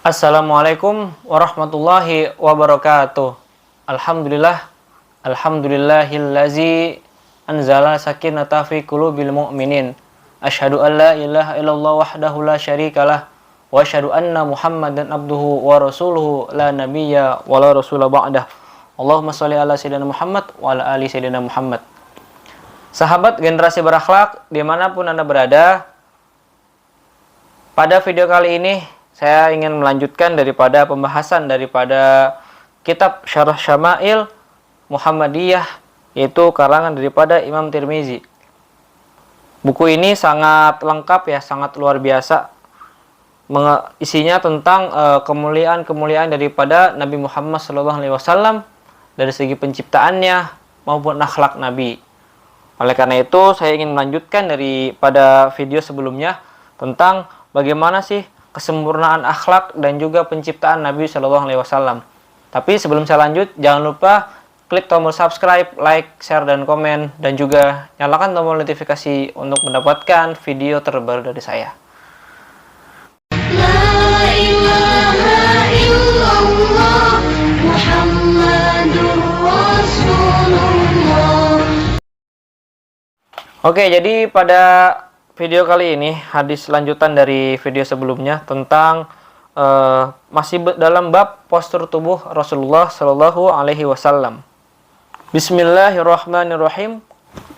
Assalamualaikum warahmatullahi wabarakatuh. Alhamdulillahillazi anzala sakinata fi qulubil mu'minin. Asyhadu an la ilaha illallah wahdahu la syarikalah wa asyhadu anna Muhammadan abduhu wa rasuluhu la nabiyya wa la rasula ba'dah. Allahumma shalli ala sayyidina Muhammad wa ala ali sayyidina Muhammad. Sahabat generasi berakhlak dimanapun Anda berada, pada video kali ini saya ingin melanjutkan daripada pembahasan daripada kitab Syarah Syama'il Muhammadiyah, yaitu karangan daripada Imam Tirmizi. Buku ini sangat lengkap ya, sangat luar biasa. Isinya tentang kemuliaan-kemuliaan daripada Nabi Muhammad SAW dari segi penciptaannya maupun akhlak Nabi. Oleh karena itu saya ingin melanjutkan daripada video sebelumnya tentang bagaimana sih kesempurnaan akhlak dan juga penciptaan Nabi SAW. Tapi sebelum saya lanjut, jangan lupa klik tombol subscribe, like, share, dan komen, dan juga nyalakan tombol notifikasi untuk mendapatkan video terbaru dari saya. La ilaha illallah Muhammadur Rasulullah. Oke, jadi pada video kali ini hadis lanjutan dari video sebelumnya tentang masih dalam bab postur tubuh Rasulullah Shallallahu Alaihi Wasallam. Bismillahirrahmanirrahim.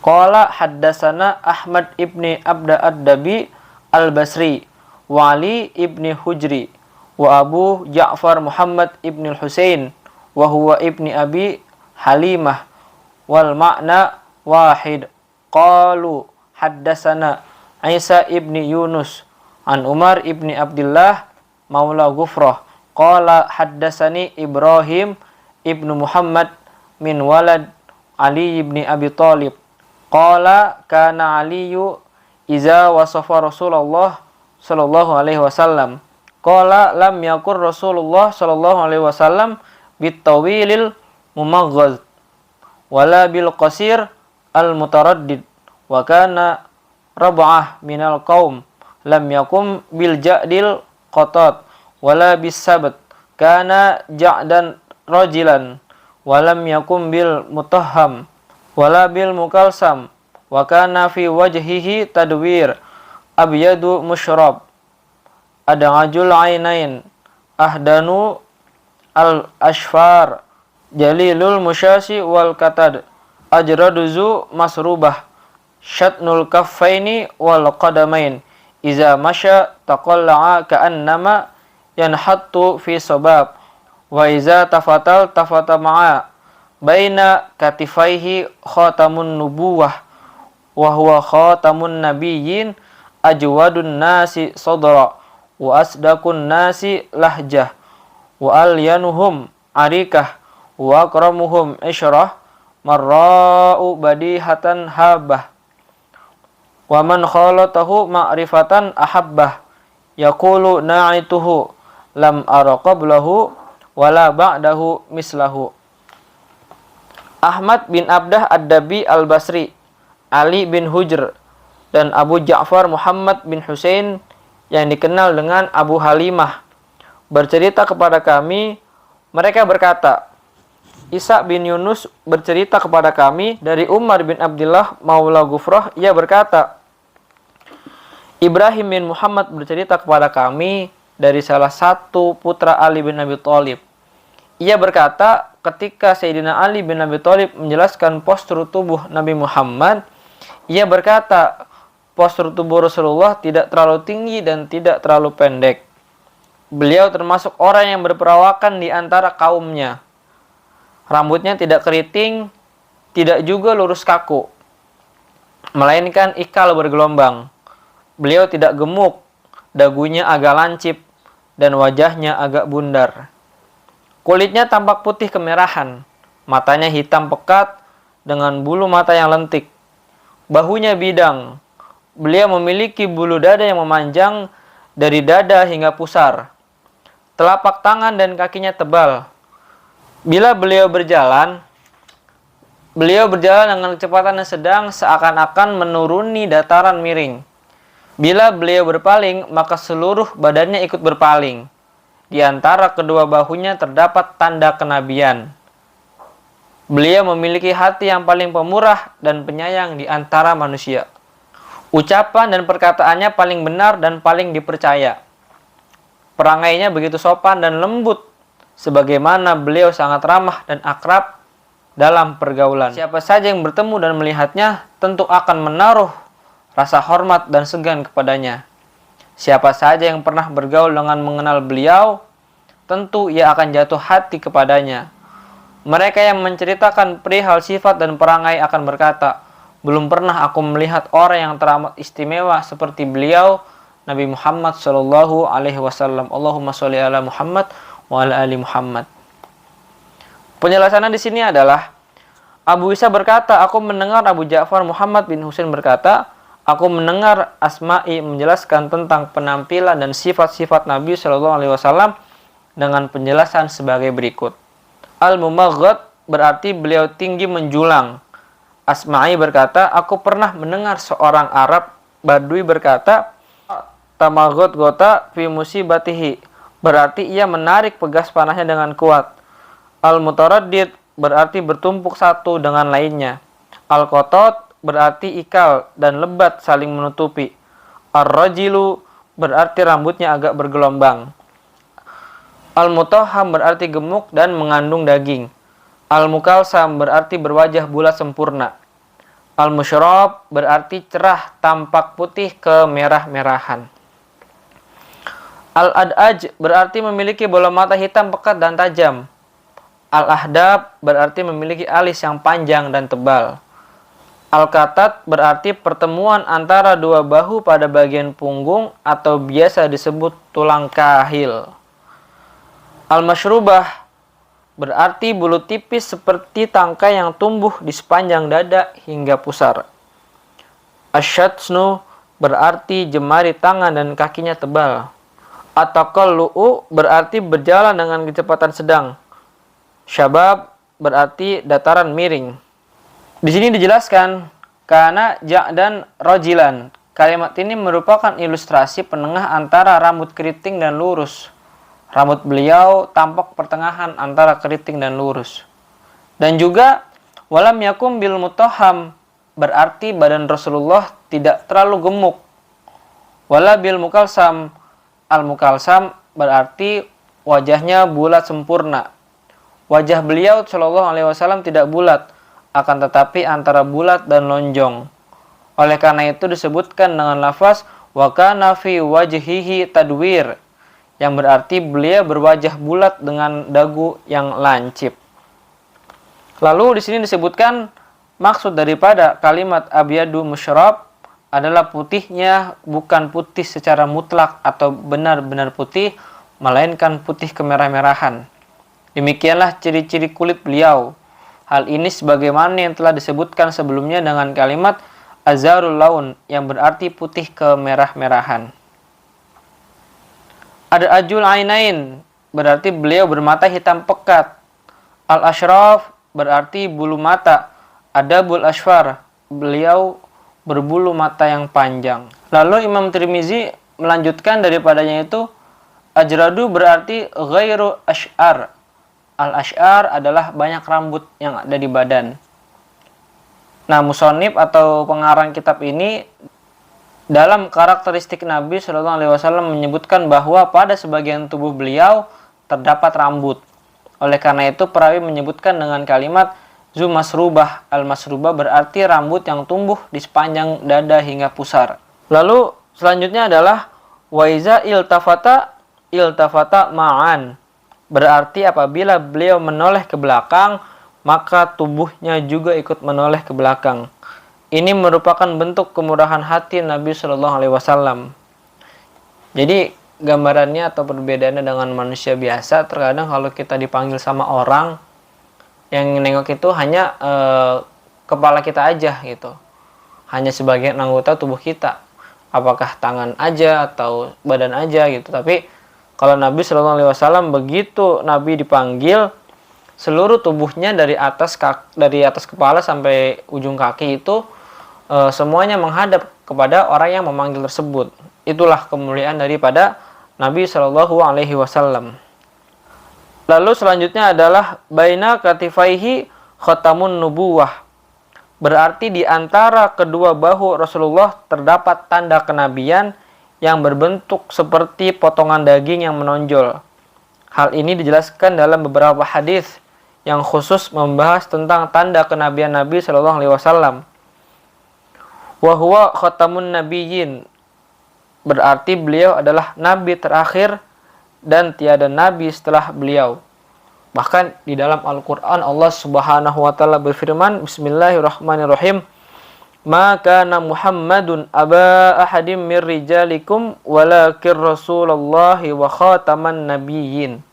Qala haddatsana Ahmad ibni Abda ad-Dabi al-Basri wa Ali ibni Hujri wa Abu Ja'far Muhammad ibni al-Husain wa huwa ibni Abi Halimah wal ma'na wahid. Qalu haddatsana Isa ibni Yunus an Umar ibni Abdullah maula Ghufrah qala haddatsani Ibrahim ibnu Muhammad min walad Ali ibni Abi Thalib qala kana Aliyu iza wasafa Rasulullah sallallahu alaihi wasallam qala lam yakun Rasulullah sallallahu alaihi wasallam bitawilil mumaghaz wala bil qasir al mutaraddid wa kana rab'ah minal qaum lam yakum bil ja'dil qatat wala bis sabat kana ja'dan rajilan walam yakum bil mutahham wala bil mukalsam wa kana fi wajhihi tadwir abyadu musyrab ad'ajul ainain ahdanu al ashfar jalilul musyasi wal katad ajraduzu masrubah syatnul kaffaini wal qadamain iza masya taqalla'a ka'annama yanhattu fi sabab wa iza tafatal tafata ma'a baina katifaihi khatamun nubuwah wa huwa khatamun nabiyyin ajwadun nasi sadra wa asdaqun nasi lahjah wa alyanuhum arikah wa akramuhum isyrah marra'u badihatan habah wa man khalatahu ma'rifatan ahabbah yaqulu na'ituhu lam ara qablahu wala ba'dahu mislahu. Ahmad bin Abdah ad-Dabi al-Basri, Ali bin Hujr, dan Abu Ja'far Muhammad bin Husain yang dikenal dengan Abu Halimah bercerita kepada kami, mereka berkata, Isa bin Yunus bercerita kepada kami dari Umar bin Abdullah maula Ghufrah, ia berkata, Ibrahim bin Muhammad bercerita kepada kami dari salah satu putra Ali bin Abi Thalib. Ia berkata, ketika Sayyidina Ali bin Abi Thalib menjelaskan postur tubuh Nabi Muhammad, ia berkata, postur tubuh Rasulullah tidak terlalu tinggi dan tidak terlalu pendek. Beliau termasuk orang yang berperawakan di antara kaumnya. Rambutnya tidak keriting, tidak juga lurus kaku, melainkan ikal bergelombang. Beliau tidak gemuk, dagunya agak lancip, dan wajahnya agak bundar. Kulitnya tampak putih kemerahan, matanya hitam pekat dengan bulu mata yang lentik. Bahunya bidang. Beliau memiliki bulu dada yang memanjang dari dada hingga pusar. Telapak tangan dan kakinya tebal. Bila beliau berjalan dengan kecepatan yang sedang seakan-akan menuruni dataran miring. Bila beliau berpaling, maka seluruh badannya ikut berpaling. Di antara kedua bahunya terdapat tanda kenabian. Beliau memiliki hati yang paling pemurah dan penyayang di antara manusia. Ucapan dan perkataannya paling benar dan paling dipercaya. Perangainya begitu sopan dan lembut, sebagaimana beliau sangat ramah dan akrab dalam pergaulan. Siapa saja yang bertemu dan melihatnya tentu akan menaruh rasa hormat dan segan kepadanya. Siapa saja yang pernah bergaul dengan mengenal beliau, tentu ia akan jatuh hati kepadanya. Mereka yang menceritakan perihal sifat dan perangai akan berkata, belum pernah aku melihat orang yang teramat istimewa seperti beliau, Nabi Muhammad Shallallahu Alaihi Wasallam. Allahumma sholli ala Muhammad wa ala ali Muhammad. Penjelasannya di sini adalah Abu Isa berkata, aku mendengar Abu Ja'far Muhammad bin Husain berkata, aku mendengar Asma'i menjelaskan tentang penampilan dan sifat-sifat Nabi Shallallahu Alaihi Wasallam dengan penjelasan sebagai berikut. Al-Mumaghad berarti beliau tinggi menjulang. Asma'i berkata, aku pernah mendengar seorang Arab Badui berkata, Tamaghad gota fi musibatihi, berarti ia menarik pegas panahnya dengan kuat. Al-Mutaraddid berarti bertumpuk satu dengan lainnya. Al-Qatat berarti ikal dan lebat saling menutupi. Ar-Rajilu berarti rambutnya agak bergelombang. Al-Mutahham berarti gemuk dan mengandung daging. Al-Mukalsam berarti berwajah bulat sempurna. Al-Musyrab berarti cerah tampak putih kemerah-merahan. Al-Ad'aj berarti memiliki bola mata hitam pekat dan tajam. Al-Ahdab berarti memiliki alis yang panjang dan tebal. Al-Qatat berarti pertemuan antara dua bahu pada bagian punggung atau biasa disebut tulang kahil. Al-Masyrubah berarti bulu tipis seperti tangkai yang tumbuh di sepanjang dada hingga pusar. Asyatsnu berarti jemari tangan dan kakinya tebal. At-taqallu'u berarti berjalan dengan kecepatan sedang. Syabab berarti dataran miring. Di sini dijelaskan karena dan rojilan. Kalimat ini merupakan ilustrasi penengah antara rambut keriting dan lurus. Rambut beliau tampak pertengahan antara keriting dan lurus. Dan juga walam yakum bil mutahham berarti badan Rasulullah tidak terlalu gemuk. Wala bil mukalsam, al mukalsam berarti wajahnya bulat sempurna. Wajah beliau Shallallahu Alaihi Wasallam tidak bulat, akan tetapi antara bulat dan lonjong. Oleh karena itu disebutkan dengan lafaz wa kana fi wajhihi tadwir, yang berarti beliau berwajah bulat dengan dagu yang lancip. Lalu di sini disebutkan maksud daripada kalimat abyadu musyrab adalah putihnya bukan putih secara mutlak atau benar-benar putih, melainkan putih kemerah-merahan. Demikianlah ciri-ciri kulit beliau. Hal ini sebagaimana yang telah disebutkan sebelumnya dengan kalimat azharul laun yang berarti putih kemerah-merahan. Ada ajul ainain berarti beliau bermata hitam pekat. Al-ashraf berarti bulu mata. Adabul ashfar beliau berbulu mata yang panjang. Lalu Imam Tirmizi melanjutkan daripadanya itu ajradu berarti ghairu ash'ar. Al-ash'ar adalah banyak rambut yang ada di badan. Nah, musonib atau pengarang kitab ini dalam karakteristik Nabi Shallallahu Alaihi Wasallam menyebutkan bahwa pada sebagian tubuh beliau terdapat rambut. Oleh karena itu perawi menyebutkan dengan kalimat zu masrubah. Al-masrubah berarti rambut yang tumbuh di sepanjang dada hingga pusar. Lalu selanjutnya adalah waiza iltafata ma'an. Berarti apabila beliau menoleh ke belakang, maka tubuhnya juga ikut menoleh ke belakang. Ini merupakan bentuk kemurahan hati Nabi Shallallahu Alaihi Wasallam. Jadi gambarannya atau perbedaannya dengan manusia biasa, terkadang kalau kita dipanggil sama orang, yang nengok itu hanya kepala kita aja gitu, hanya sebagian anggota tubuh kita, apakah tangan aja atau badan aja gitu. Tapi kalau Nabi Shallallahu Alaihi Wasallam begitu Nabi dipanggil, seluruh tubuhnya dari atas kepala sampai ujung kaki itu semuanya menghadap kepada orang yang memanggil tersebut. Itulah kemuliaan daripada Nabi Shallallahu Alaihi Wasallam. Lalu selanjutnya adalah baina katifaihi khatamun nubuwah. Berarti di antara kedua bahu Rasulullah terdapat tanda kenabian yang berbentuk seperti potongan daging yang menonjol. Hal ini dijelaskan dalam beberapa hadis yang khusus membahas tentang tanda kenabian Nabi Shallallahu Alaihi Wasallam. Wa huwa khatamun nabiyyin. Berarti beliau adalah nabi terakhir dan tiada nabi setelah beliau. Bahkan di dalam Al-Quran Allah Subhanahu wa Ta'ala berfirman, Bismillahirrahmanirrahim, Ma kana Muhammadun aba ahadim mir rijalikum walakin Rasulullahi wa khataman nabiyyin.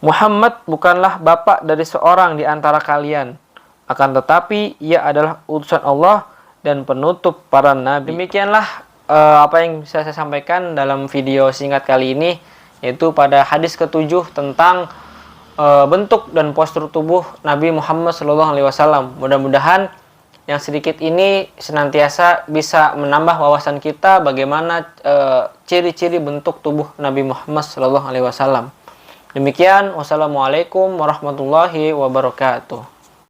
Muhammad bukanlah bapak dari seorang di antara kalian, akan tetapi ia adalah utusan Allah dan penutup para nabi. Demikianlah apa yang bisa saya sampaikan dalam video singkat kali ini, yaitu pada hadis ke-7 tentang bentuk dan postur tubuh Nabi Muhammad SAW. Mudah-mudahan yang sedikit ini senantiasa bisa menambah wawasan kita bagaimana ciri-ciri bentuk tubuh Nabi Muhammad SAW. Demikian, wassalamualaikum warahmatullahi wabarakatuh.